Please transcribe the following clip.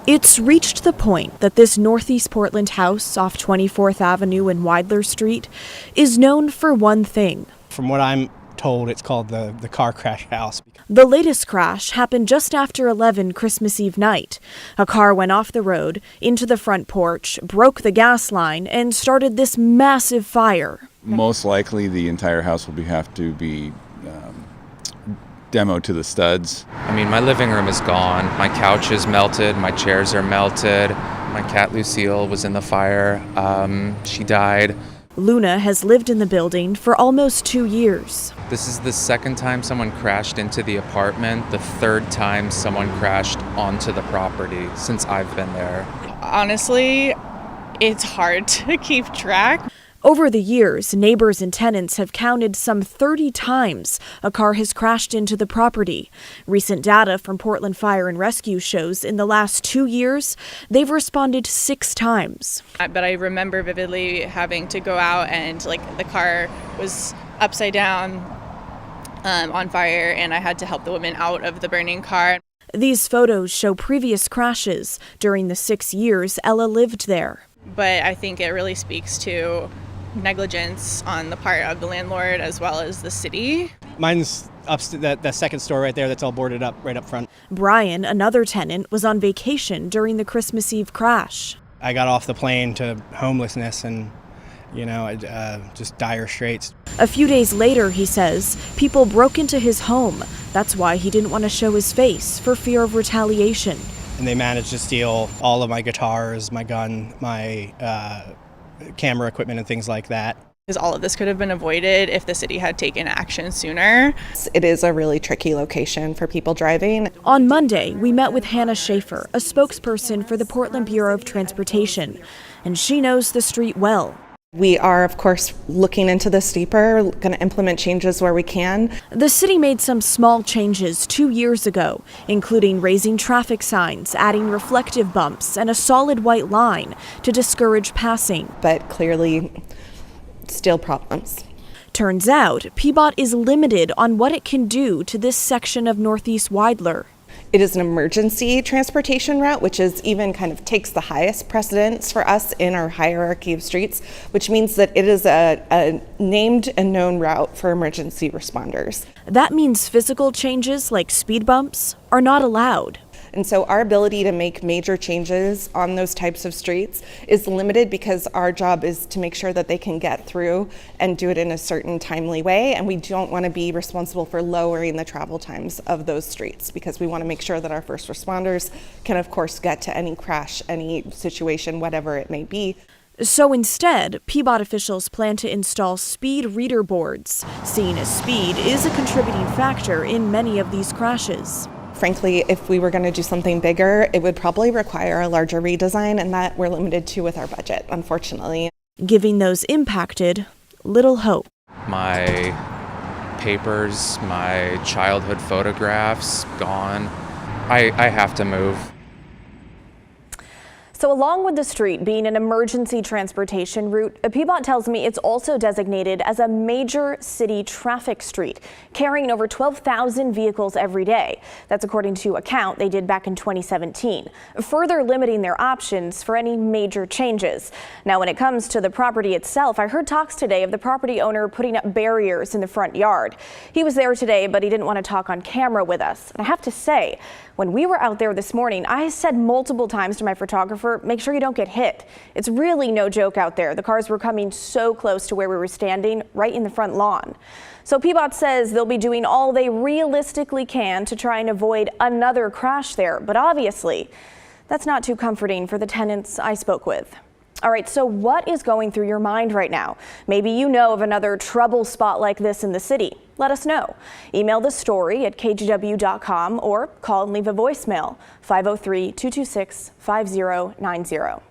It's reached the point that this Northeast Portland house off 24th Avenue and Weidler Street is known for one thing. From what I'm told, it's called the car crash house. The latest crash happened just after 11 Christmas Eve night. A car went off the road, into the front porch, broke the gas line, and started this massive fire. Most likely the entire house will have to be demoed to the studs. I mean, my living room is gone. My couch is melted. My chairs are melted. My cat Lucille was in the fire. She died. Luna has lived in the building for almost 2 years. This is the second time someone crashed into the apartment, the third time someone crashed onto the property since I've been there. Honestly, it's hard to keep track. Over the years, neighbors and tenants have counted some 30 times a car has crashed into the property. Recent data from Portland Fire and Rescue shows in the last 2 years, they've responded 6 times. But I remember vividly having to go out and the car was upside down on fire, and I had to help the woman out of the burning car. These photos show previous crashes during the 6 years Ella lived there. But I think it really speaks to negligence on the part of the landlord as well as the city. Mine's the second store right there that's all boarded up right up front. Brian, another tenant, was on vacation during the Christmas Eve crash. I got off the plane to homelessness and, just dire straits. A few days later, he says, people broke into his home. That's why he didn't want to show his face for fear of retaliation. And they managed to steal all of my guitars, my gun, my camera equipment and things like that. Because all of this could have been avoided if the city had taken action sooner. It is a really tricky location for people driving. On Monday, we met with Hannah Schaefer, a spokesperson for the Portland Bureau of Transportation, and she knows the street well. We are, of course, looking into this deeper, going to implement changes where we can. The city made some small changes 2 years ago, including raising traffic signs, adding reflective bumps, and a solid white line to discourage passing. But clearly, still problems. Turns out, PBOT is limited on what it can do to this section of Northeast Weidler. It is an emergency transportation route, which is even kind of takes the highest precedence for us in our hierarchy of streets, which means that it is a named and known route for emergency responders. That means physical changes like speed bumps are not allowed. And so our ability to make major changes on those types of streets is limited because our job is to make sure that they can get through and do it in a certain timely way. And we don't want to be responsible for lowering the travel times of those streets because we want to make sure that our first responders can, of course, get to any crash, any situation, whatever it may be. So instead, PBOT officials plan to install speed reader boards, seeing as speed is a contributing factor in many of these crashes. Frankly, if we were going to do something bigger, it would probably require a larger redesign, and that we're limited to with our budget, unfortunately. Giving those impacted little hope. My papers, my childhood photographs, gone. I have to move. So along with the street being an emergency transportation route, PBOT tells me it's also designated as a major city traffic street, carrying over 12,000 vehicles every day. That's according to a count they did back in 2017, further limiting their options for any major changes. Now, when it comes to the property itself, I heard talks today of the property owner putting up barriers in the front yard. He was there today, but he didn't want to talk on camera with us. And I have to say, when we were out there this morning, I said multiple times to my photographer, make sure you don't get hit. It's really no joke out there. The cars were coming so close to where we were standing, right in the front lawn. So PBOT says they'll be doing all they realistically can to try and avoid another crash there. But obviously, that's not too comforting for the tenants I spoke with. All right, so what is going through your mind right now? Maybe you know of another trouble spot like this in the city. Let us know. Email the story at kgw.com or call and leave a voicemail, 503-226-5090.